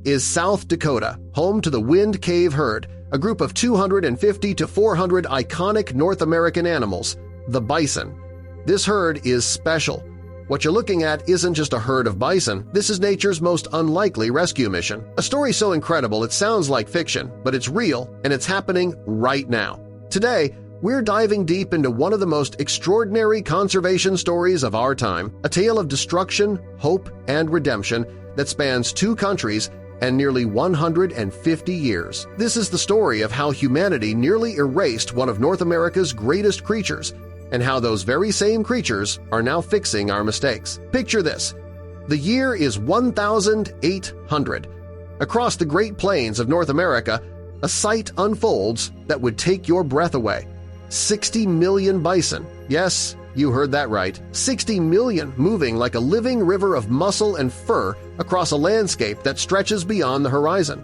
is South Dakota, home to the Wind Cave herd, a group of 250 to 400 iconic North American animals, the bison. This herd is special. What you're looking at isn't just a herd of bison, this is nature's most unlikely rescue mission. A story so incredible it sounds like fiction, but it's real and it's happening right now. Today, we're diving deep into one of the most extraordinary conservation stories of our time, a tale of destruction, hope, and redemption that spans 2 countries and nearly 150 years. This is the story of how humanity nearly erased one of North America's greatest creatures, and how those very same creatures are now fixing our mistakes. Picture this. The year is 1800. Across the Great Plains of North America, a sight unfolds that would take your breath away. 60 million bison. Yes, you heard that right. 60 million moving like a living river of muscle and fur across a landscape that stretches beyond the horizon.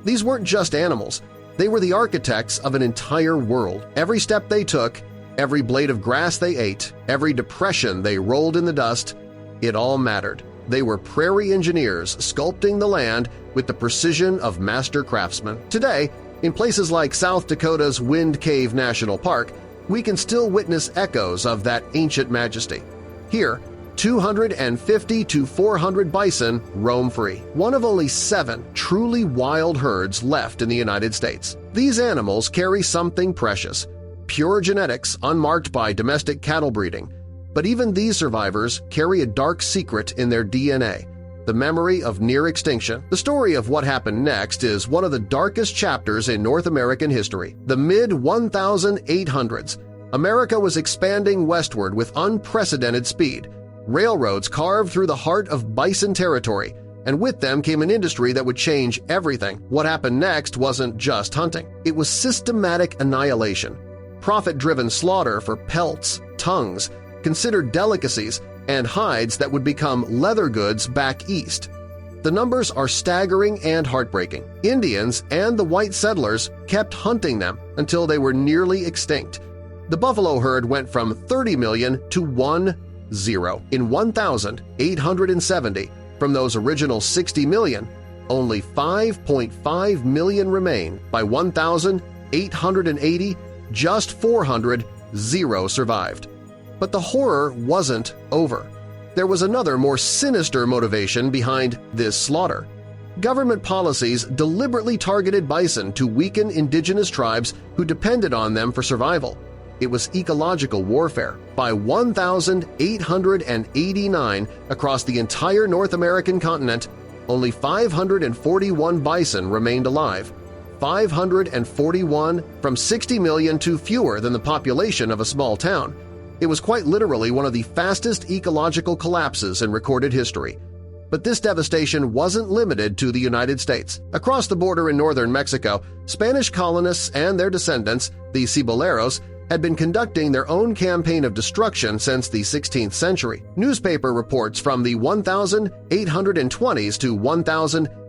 These weren't just animals. They were the architects of an entire world. Every step they took, every blade of grass they ate, every depression they rolled in the dust, it all mattered. They were prairie engineers sculpting the land with the precision of master craftsmen. Today, in places like South Dakota's Wind Cave National Park, we can still witness echoes of that ancient majesty. Here, 250 to 400 bison roam free, one of only 7 truly wild herds left in the United States. These animals carry something precious, pure genetics unmarked by domestic cattle breeding. But even these survivors carry a dark secret in their DNA, the memory of near extinction. The story of what happened next is one of the darkest chapters in North American history. The mid-1800s, America was expanding westward with unprecedented speed. Railroads carved through the heart of bison territory, and with them came an industry that would change everything. What happened next wasn't just hunting. It was systematic annihilation. Profit-driven slaughter for pelts, tongues, considered delicacies, and hides that would become leather goods back east. The numbers are staggering and heartbreaking. Indians and the white settlers kept hunting them until they were nearly extinct. The buffalo herd went from 30 million to 10 in 1870. From those original 60 million, only 5.5 million remain. By 1880, just 400 survived. But the horror wasn't over. There was another, more sinister motivation behind this slaughter. Government policies deliberately targeted bison to weaken indigenous tribes who depended on them for survival. It was ecological warfare. By 1889, across the entire North American continent, only 541 bison remained alive. 541 from 60 million to fewer than the population of a small town. It was quite literally one of the fastest ecological collapses in recorded history. But this devastation wasn't limited to the United States. Across the border in northern Mexico, Spanish colonists and their descendants, the Ciboleros, had been conducting their own campaign of destruction since the 16th century. Newspaper reports from the 1820s to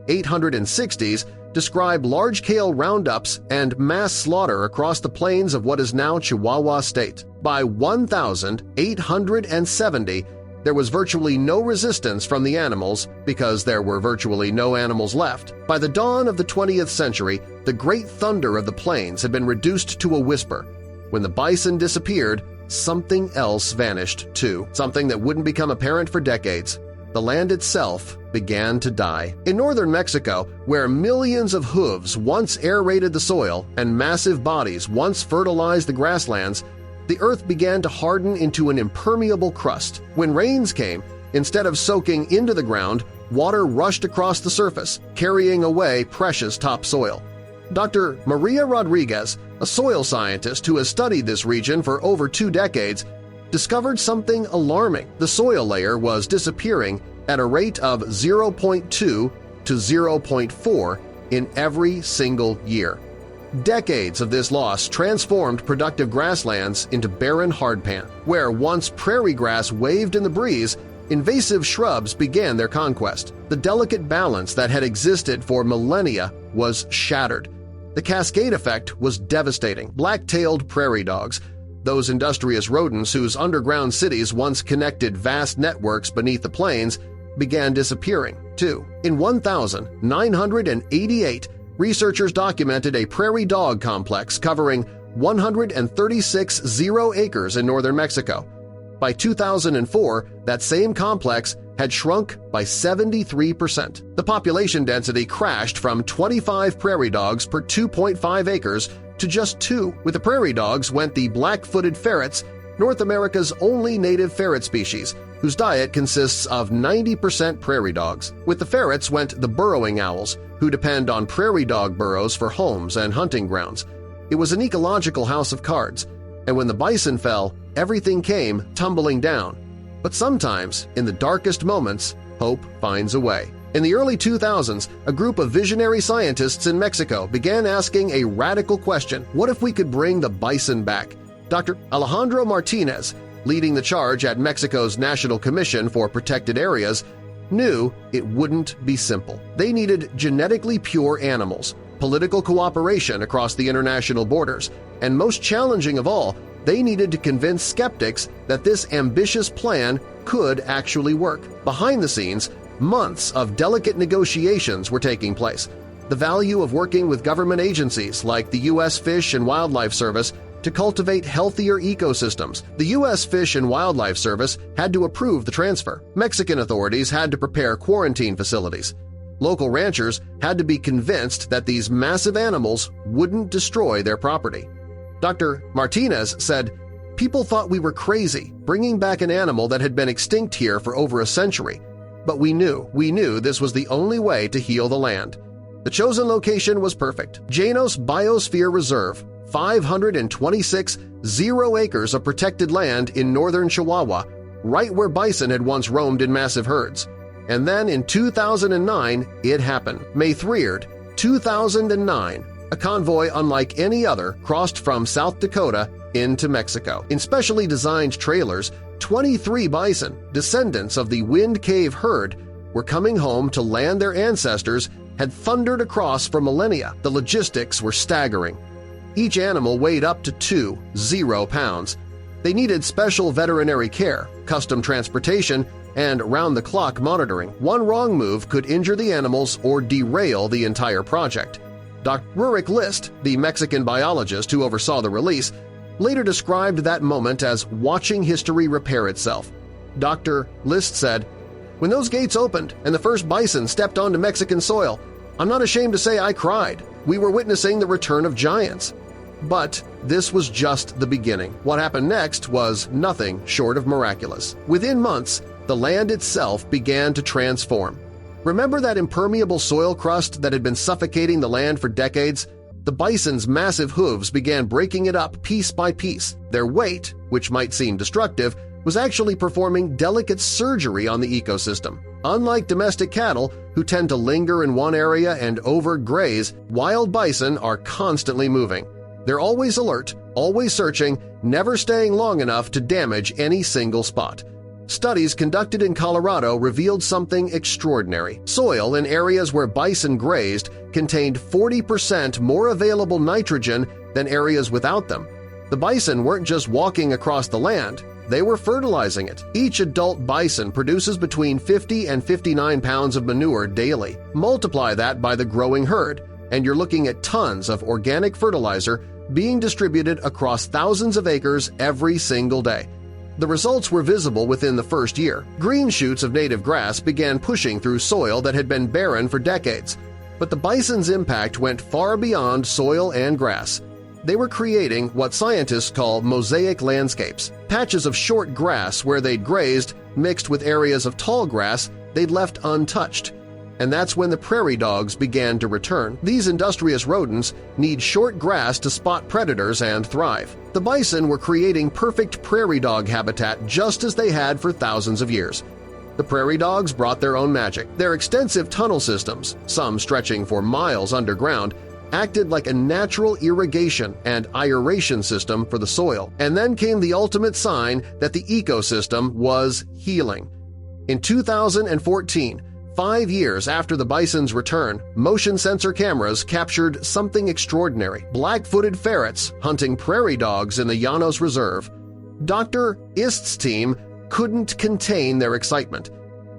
1860s describe large-scale roundups and mass slaughter across the plains of what is now Chihuahua State. By 1870, there was virtually no resistance from the animals because there were virtually no animals left. By the dawn of the 20th century, the great thunder of the plains had been reduced to a whisper. When the bison disappeared, something else vanished too, something that wouldn't become apparent for decades. The land itself began to die. In northern Mexico, where millions of hooves once aerated the soil and massive bodies once fertilized the grasslands, the earth began to harden into an impermeable crust. When rains came, instead of soaking into the ground, water rushed across the surface, carrying away precious topsoil. Dr. Maria Rodriguez, a soil scientist who has studied this region for over 2 decades, discovered something alarming. The soil layer was disappearing at a rate of 0.2 to 0.4 in every single year. Decades of this loss transformed productive grasslands into barren hardpan. Where once prairie grass waved in the breeze, invasive shrubs began their conquest. The delicate balance that had existed for millennia was shattered. The cascade effect was devastating. Black-tailed prairie dogs, those industrious rodents whose underground cities once connected vast networks beneath the plains, began disappearing. too. In 1988, researchers documented a prairie dog complex covering 136 acres in northern Mexico. By 2004, that same complex had shrunk by 73%. The population density crashed from 25 prairie dogs per 2.5 acres to just 2. With the prairie dogs went the black-footed ferrets, North America's only native ferret species, whose diet consists of 90% prairie dogs. With the ferrets went the burrowing owls, who depend on prairie dog burrows for homes and hunting grounds. It was an ecological house of cards, and when the bison fell, everything came tumbling down. But sometimes, in the darkest moments, hope finds a way. In the early 2000s, a group of visionary scientists in Mexico began asking a radical question: what if we could bring the bison back? Dr. Alejandro Martinez, leading the charge at Mexico's National Commission for Protected Areas, knew it wouldn't be simple. They needed genetically pure animals, political cooperation across the international borders, and most challenging of all, they needed to convince skeptics that this ambitious plan could actually work. Behind the scenes, months of delicate negotiations were taking place. The value of working with government agencies like the U.S. Fish and Wildlife Service to cultivate healthier ecosystems. The U.S. Fish and Wildlife Service had to approve the transfer. Mexican authorities had to prepare quarantine facilities. Local ranchers had to be convinced that these massive animals wouldn't destroy their property. Dr. Martinez said, "People thought we were crazy, bringing back an animal that had been extinct here for over a century. But we knew this was the only way to heal the land." The chosen location was perfect. Janos Biosphere Reserve, 526 acres of protected land in northern Chihuahua, right where bison had once roamed in massive herds. And then in 2009, it happened. May 3rd, 2009, a convoy unlike any other crossed from South Dakota into Mexico. In specially designed trailers, 23 bison, descendants of the Wind Cave herd, were coming home to land their ancestors had thundered across for millennia. The logistics were staggering. Each animal weighed up to 20 pounds. They needed special veterinary care, custom transportation, and round-the-clock monitoring. One wrong move could injure the animals or derail the entire project. Dr. Rurik List, the Mexican biologist who oversaw the release, later described that moment as watching history repair itself. Dr. List said, "When those gates opened and the first bison stepped onto Mexican soil, I'm not ashamed to say I cried. We were witnessing the return of giants." But this was just the beginning. What happened next was nothing short of miraculous. Within months, the land itself began to transform. Remember that impermeable soil crust that had been suffocating the land for decades? The bison's massive hooves began breaking it up piece by piece. Their weight, which might seem destructive, was actually performing delicate surgery on the ecosystem. Unlike domestic cattle, who tend to linger in one area and overgraze, wild bison are constantly moving. They're always alert, always searching, never staying long enough to damage any single spot. Studies conducted in Colorado revealed something extraordinary. Soil in areas where bison grazed contained 40% more available nitrogen than areas without them. The bison weren't just walking across the land, they were fertilizing it. Each adult bison produces between 50 and 59 pounds of manure daily. Multiply that by the growing herd, and you're looking at tons of organic fertilizer being distributed across thousands of acres every single day. The results were visible within the first year. Green shoots of native grass began pushing through soil that had been barren for decades. But the bison's impact went far beyond soil and grass. They were creating what scientists call mosaic landscapes, patches of short grass where they'd grazed mixed with areas of tall grass they'd left untouched. And that's when the prairie dogs began to return. These industrious rodents need short grass to spot predators and thrive. The bison were creating perfect prairie dog habitat just as they had for thousands of years. The prairie dogs brought their own magic. Their extensive tunnel systems, some stretching for miles underground, acted like a natural irrigation and aeration system for the soil. And then came the ultimate sign that the ecosystem was healing. In 2014, 5 years after the bison's return, motion sensor cameras captured something extraordinary: black-footed ferrets hunting prairie dogs in the Llanos Reserve. Dr. Ist's team couldn't contain their excitement.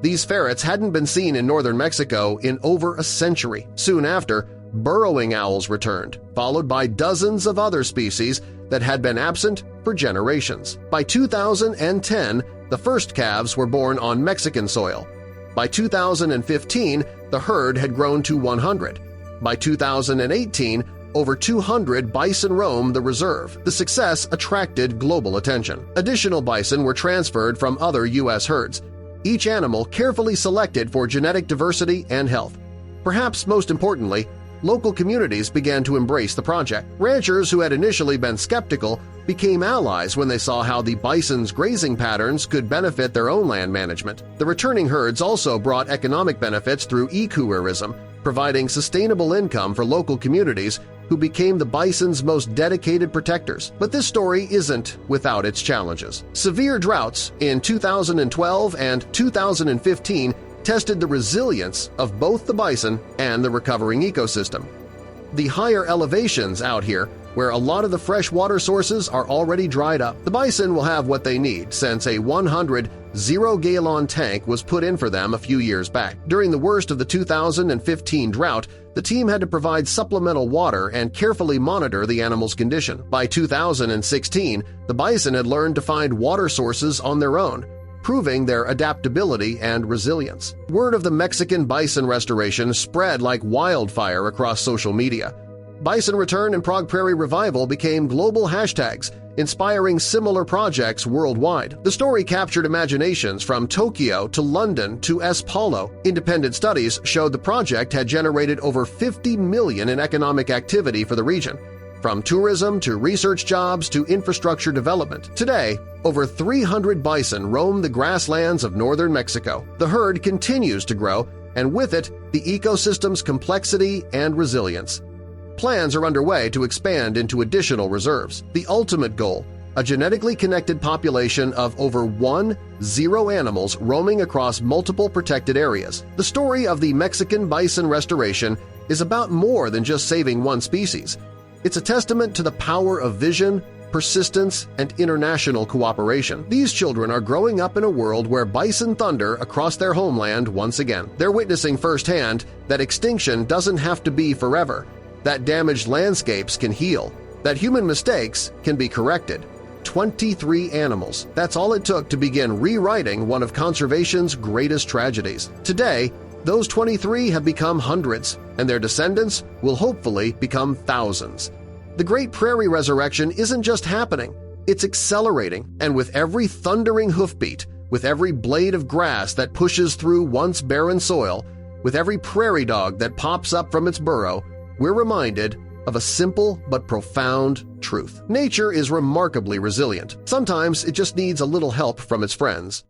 These ferrets hadn't been seen in northern Mexico in over a century. Soon after, burrowing owls returned, followed by dozens of other species that had been absent for generations. By 2010, the first calves were born on Mexican soil. By 2015, the herd had grown to 100. By 2018, over 200 bison roamed the reserve. The success attracted global attention. Additional bison were transferred from other U.S. herds, each animal carefully selected for genetic diversity and health. Perhaps most importantly, local communities began to embrace the project. Ranchers who had initially been skeptical became allies when they saw how the bison's grazing patterns could benefit their own land management. The returning herds also brought economic benefits through ecotourism, providing sustainable income for local communities who became the bison's most dedicated protectors. But this story isn't without its challenges. Severe droughts in 2012 and 2015 tested the resilience of both the bison and the recovering ecosystem. The higher elevations out here, where a lot of the fresh water sources are already dried up, the bison will have what they need since a 100 zero-gallon tank was put in for them a few years back. During the worst of the 2015 drought, the team had to provide supplemental water and carefully monitor the animal's condition. By 2016, the bison had learned to find water sources on their own, proving their adaptability and resilience. Word of the Mexican bison restoration spread like wildfire across social media. Bison Return and Prague Prairie Revival became global hashtags, inspiring similar projects worldwide. The story captured imaginations from Tokyo to London to São Paulo. Independent studies showed the project had generated over $50 million in economic activity for the region, from tourism to research jobs to infrastructure development. Today, over 300 bison roam the grasslands of northern Mexico. The herd continues to grow, and with it, the ecosystem's complexity and resilience. Plans are underway to expand into additional reserves. The ultimate goal, a genetically connected population of over 10 animals roaming across multiple protected areas. The story of the Mexican bison restoration is about more than just saving one species. It's a testament to the power of vision, persistence, and international cooperation. These children are growing up in a world where bison thunder across their homeland once again. They're witnessing firsthand that extinction doesn't have to be forever, that damaged landscapes can heal, that human mistakes can be corrected. 23 animals. That's all it took to begin rewriting one of conservation's greatest tragedies. Today, those 23 have become hundreds, and their descendants will hopefully become thousands. The Great Prairie Resurrection isn't just happening, it's accelerating, and with every thundering hoofbeat, with every blade of grass that pushes through once barren soil, with every prairie dog that pops up from its burrow, we're reminded of a simple but profound truth. Nature is remarkably resilient. Sometimes it just needs a little help from its friends.